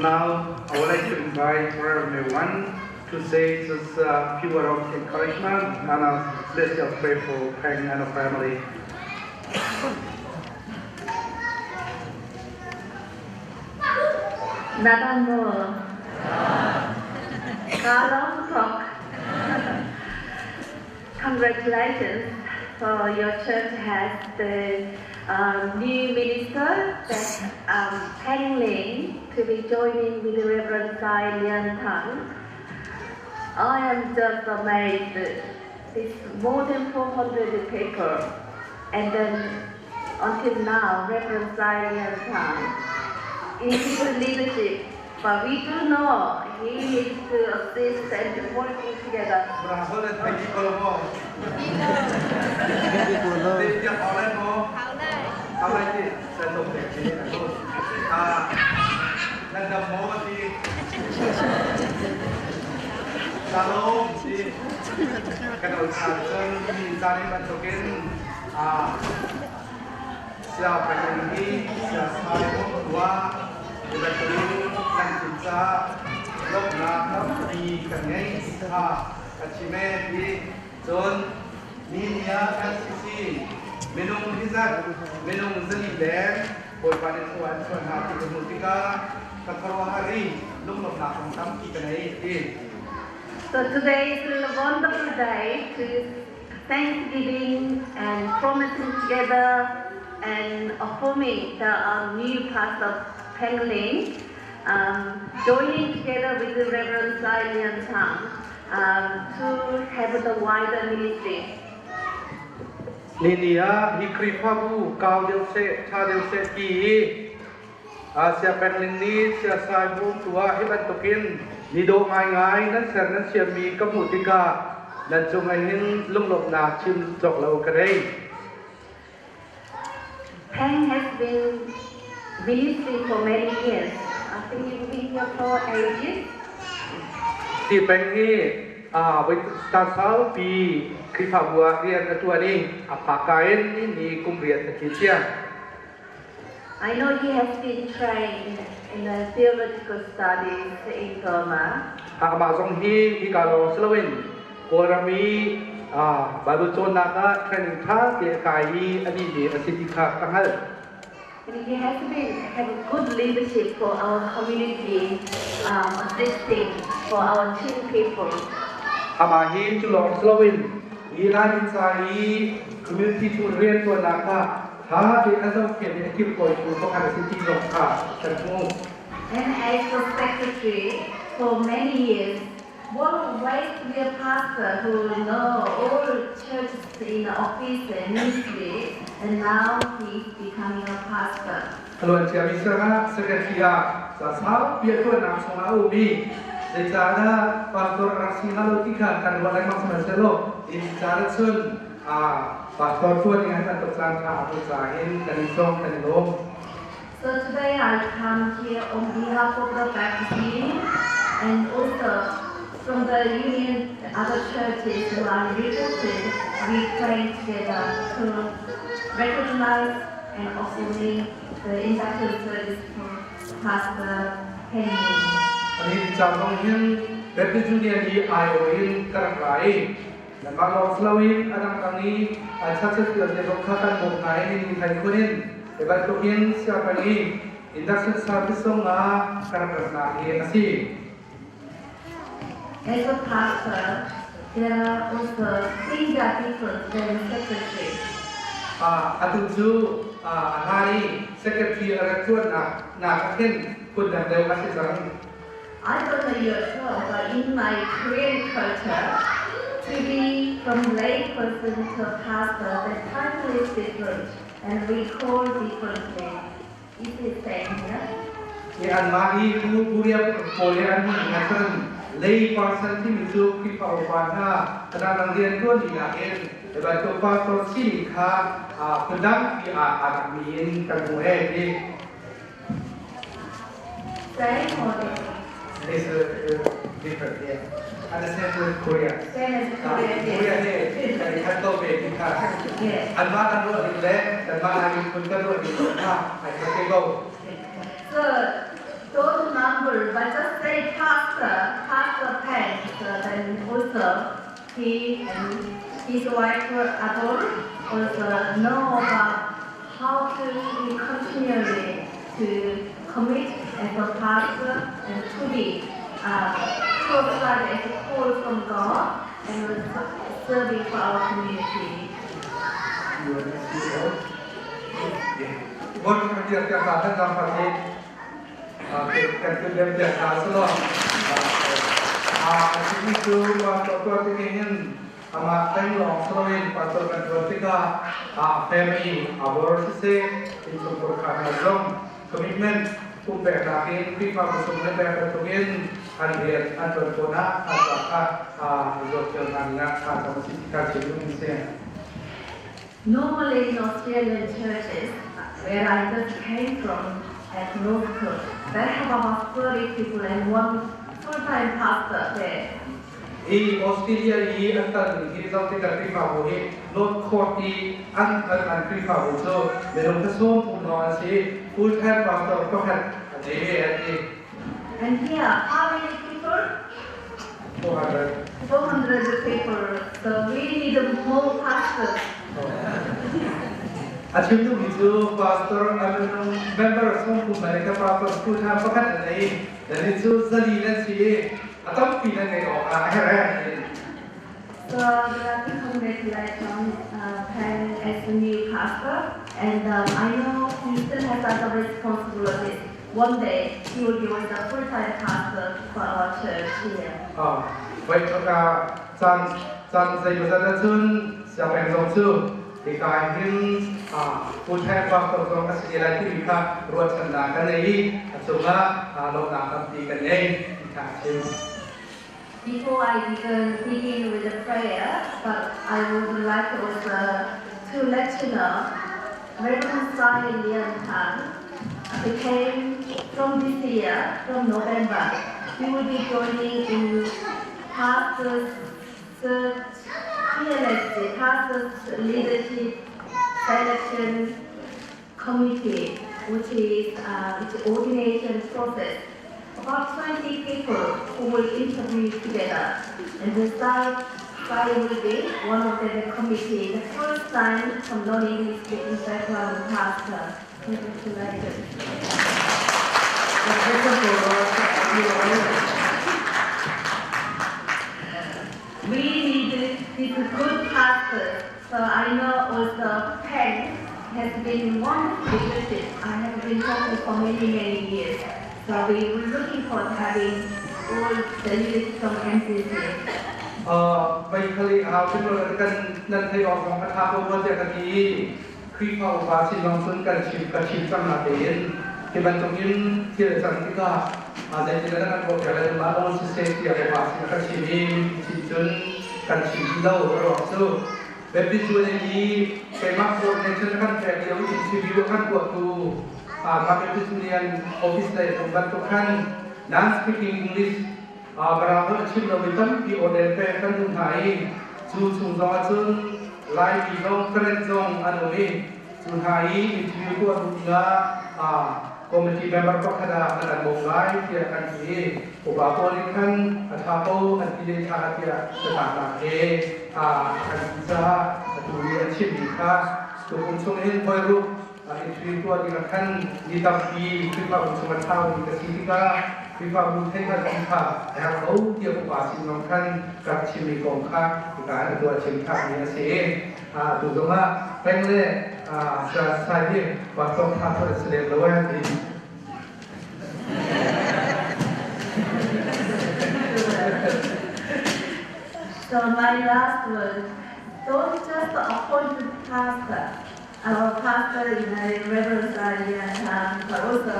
Now, I would like to invite everyone to say just a few words of encouragement and let's just pray for Peng and her family. Nadamo, Kalong Talk. Congratulations for your church has the new minister that Peng Ling to be joining with the Reverend Sai Lian Tang. I am just amazed. It's more than 400 people, and then until now, Reverend Sai Lian Tang in his leadership. But we do know he needs to assist and working together. Lốc na khắp đi cần ngay ha kachime đi zon ninia FCC menung hizat menung zali ben boy panen tuan tuan hati kemutika katharwa hari lung lok na kham tam ki kanai di. So today is a wonderful day to Thanksgiving and promising together and affirming the new path of Peng Ling. Joining together with the Reverend Sai Lian Tang to have the wider ministry. Linia hikripabu kau deu se tha deu se ki Asia Peng Ling ni sia sai bu tua hiban tokin nido ngai ngai nan ser nan sia mi kamutika nan chung ai hin lung lop na chim chok lo kadai. Peng has been ministering for many years. I think you've been here for ages. Ti Peng ni với ta sáu pi khi phạm vua riêng cái tua đi apakain ni kum riêng cái kia. I know he has been trained in the theological studies in Burma. Mà trong hi kalau Slovin, Korami baru chon naga training tha ke kai ani ni asitika kahal. And he has been have a good leadership for our community, assisting for our teen people. Amahi chulong Slovin, Iran insai community tu rian tu naga, ha di asal ke ni ekip koi tu kau ada city lokha, terus. And as the secretary for many years, what a way to be a pastor who know all churches in the office and ministry, and now he's becoming a pastor. Kalau dia bisa sekretia, sasal biar tu nak semua ubi. Secara pastor rasina lo tiga kan walai maksud selo. Secara sun pastor tu ni hanya terang apa sahin dan isong dan lom. So today I come here on behalf of the Baptist Union and also from the union, other churches who are reported, we pray together to recognize and affirm the induction service for Pastor Peng Ling. Ini cabang yang Baptist Union di IOIN terangkai dan kalau Slovin adang kami sukses kerja dokter bukan ini thay kunin lepas tuhin siapa ini induction service semua karena ini nasi. As a pastor, there are also senior people than secretary. Atuju hari secretary rektor nak ken pun dah masih sarang. I don't know your thought, but in my Korean culture, to be from lay person to pastor, the title is different, and we call differently. Is it same here? Yang mari buria kolean ngasan lay personที่มีจุดที่เขาว่าถ้าคณะนักเรียนทั่วดีนะเองแต่ว่าตัวpastorที่ค่ะเป็นดังที่อาจมีกันตัวเองนี่ Same or different? This is different here. And the same with Korea. Same as Korea. Korea ni dari kantor Amerika. Yes. Anma kan dua di le, dan mana lagi pun kan dua di sana. Ada kego. So those numbers I just say Pastor Peng, then also he and his wife Adol also know about how to be continually to commit as a pastor and to be provide as a call from God and serving for our community. Vâng, việc cả thân làm phật thì cần cứ đem việc khá sơ lọ chínhគឺตัวที่เห็นมาแต่งหลอกสโลวินปัตตกันตัวที่ก็family abortion ที่สมบูรณ์ขาดลง commitment ผู้แบกหน้าที่ที่ความประสงค์ในแบบตัวเองอันเรียนอันเป็นตัวนักอันต่างๆยกเชิงอันนักการทำสิ่งที่การเชื่อมโยงเสีย Normally in Australian churches, where I just came from at North Coast, they have about 30 people and one full-time pastor there. ออสเตรเลียอันตั้งที่เราที่การคริฟาโบเฮโนดโคดีอันคริฟาโบโซเมื่อเราผสมอุณหภูมิฟูลไทม์พาสเตอร์ก็หัดเดี๋ยว And here, how many people? 400 people. So we need more pastors. อาชีพที่มีชื่อพาสเตอร์อันเป็นเมมเบอร์ส่งผู้มาในกับพาสเตอร์ฟูลไทม์ก็หัดอะไรแต่ในชื่อสลีนั่นสิต้องปีนั้นไงออกให้แรง So we congratulations Peng as the new pastor, and I know he still has other responsibilities. One day he will be one of the full-time pastor for our church here. ไว้ประกาศจันใส่ประชาชนจะเป็นสองชื่อที่กายถึงผู้แทนความตกลงกันสิ่งใดที่มีค่ารวดชนะกันในนี้ส่งมาลงนามคำตีกันเองค่ะเช่น Before I begin with the prayer, but I would like to let you know, Reverend Sai Lian Tan became from this year, from November, we will be joining in Pastor's Leadership Selection Committee, which is its ordination process. About 20 people who will interview together, and the Sai will be one of the committee, the first time from non-English speaking background pastor. Congratulations. We need these good pastors. So I know also Peng has been one leadership. I have been talking for many years. So we were looking for having all the leaders from MCC. ไปคลีเอาที่เรากันนันทยองของพระธาตุว่าจะกันนี้คลิปเอาบาสิลองซุนกันชิมกันชิมจังหวะเด่นที่บรรทุกยินที่เราสั่งที่ก็อาจจะที่เราได้กันบอกอย่างไรมาลองเสียที่อะไรบาสิกันชิมชิมจนกันชิมเล่าตลอดสู้แบบที่ช่วยในนี้เป็นมากคนในชั้นขั้นแรกเดียวที่ชีวิตขั้นกว่าตูมาเป็นที่เรียนออฟฟิศเลยของบรรทุกขั้นนั่ง speaking English บราบชิมเราไปตั้งที่ออเดนเป็นกันทุกไทยจู่จู่จอจนไล่ปีน้องเฟรนด์จงอันนี้จู่ไทยอินทิวตัวดุยาคอมมิตี้เมมเบอร์ก็ขนาดนั้นบอกไล่ที่กันที่อุปกรณ์ขั้นอัฐาโปอันที่ได้ทาที่สถานะอันที่จะดูเรียนชิมดีค่ะตัวคุณทรงเห็นพอยรูปอินทิวตัวที่ขั้นดีตับปีคือความสมรรถนะดีกับสิ่งที่ก็มีความรู้ให้กันดีค่ะแล้วเขาเกี่ยวกับสิ่งน้องท่านกับชีวิตของข้าการตัวชิมข้านี้เสียถูกต้องว่าเป็นเลยจะใช้ที่วัดต้องทำตัวเสด็จแล้วว่าดี So my last word, don't just appoint the pastor, our pastor in the Reverend Sai, but also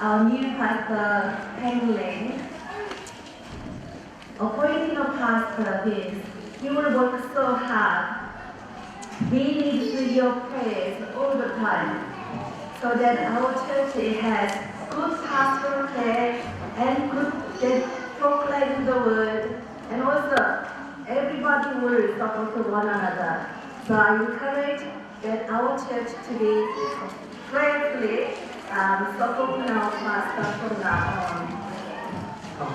our new pastor, Peng Ling. Appointing a pastor means he will work so hard. We need your prayers all the time so that our church has good pastoral care and good proclaim the word, and also everybody will support one another. So I encourage that our church to be prayerfully supporting our pastor from now on.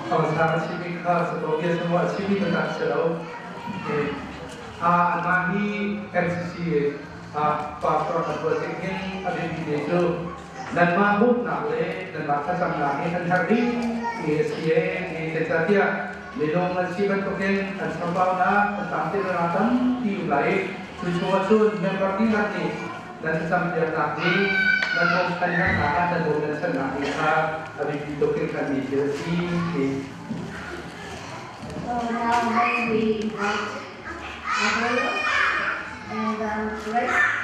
Kawasan Civika sebagai semua civil tetap selalu anani MCC pastor bersikap ada di desa dan mahbub nakle dan maka sampai kan hari SCA di desa dia minum nasiban token dan sambal tentang teratan diulai tujuan member di hati dan sampai tadi dan bukan hanya dan bukan senang kita tapi ditokenkan di desa ini. So now may we invite Apollo and Grace.